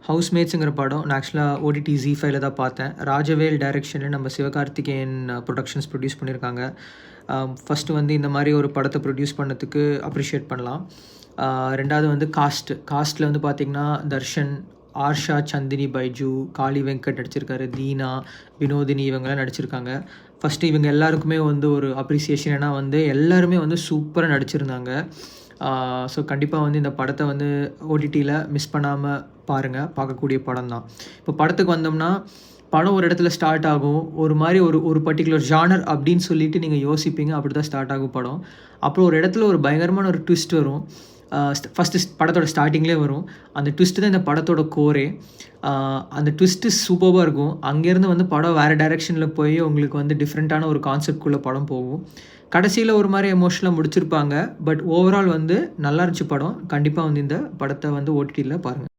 ஹவுஸ்மேட்ஸுங்கிற படம் நான் ஆக்சுவலாக ஓடிடி ஜீ5ல தான் பார்த்தேன். ராஜவேல் டைரக்ஷனில் நம்ம சிவகார்த்திகேயன் ப்ரொடக்ஷன்ஸ் ப்ரொடியூஸ் பண்ணியிருக்காங்க. ஃபஸ்ட்டு வந்து இந்த மாதிரி ஒரு படத்தை ப்ரொடியூஸ் பண்ணதுக்கு அப்ரிஷியேட் பண்ணலாம். ரெண்டாவது வந்து காஸ்ட்டில் வந்து பார்த்திங்கன்னா தர்ஷன், ஆர்ஷா, சந்தினி பைஜு, காளி வெங்கட் நடிச்சிருக்காரு, தீனா, வினோதினி இவங்கெல்லாம் நடிச்சிருக்காங்க. ஃபஸ்ட்டு இவங்க எல்லாருக்குமே வந்து ஒரு அப்ரிசியேஷன். ஏன்னா வந்து எல்லாருமே வந்து சூப்பராக நடிச்சிருந்தாங்க. ஸோ கண்டிப்பாக வந்து இந்த படத்தை வந்து ஓடிடியில் மிஸ் பண்ணாமல் பாருங்கள். பார்க்கக்கூடிய படம் தான். இப்போ படத்துக்கு வந்தோம்னா, படம் ஒரு இடத்துல ஸ்டார்ட் ஆகும். ஒரு மாதிரி ஒரு பர்ட்டிகுலர் ஜானர் அப்படின்னு சொல்லிட்டு நீங்கள் யோசிப்பீங்க. அப்படி தான் ஸ்டார்ட் ஆகும் படம். அப்புறம் ஒரு இடத்துல ஒரு பயங்கரமான ஒரு ட்விஸ்ட் வரும். ஃபஸ்ட்டு படத்தோட ஸ்டார்டிங்லேயே வரும். அந்த ட்விஸ்ட்டு தான் இந்த படத்தோட கோரே. அந்த ட்விஸ்ட்டு சூப்பராக இருக்கும். அங்கேருந்து வந்து படம் வேறு டைரெக்ஷனில் போய் உங்களுக்கு வந்து டிஃப்ரெண்ட்டான ஒரு கான்செப்ட்குள்ளே படம் போகும். கடைசியில் ஒரு மாதிரி எமோஷனலாக முடிச்சிருப்பாங்க. பட் ஓவரால் வந்து நல்லா இருந்துச்சு படம். கண்டிப்பாக வந்து இந்த படத்தை வந்து ஓடிடியில் பாருங்கள்.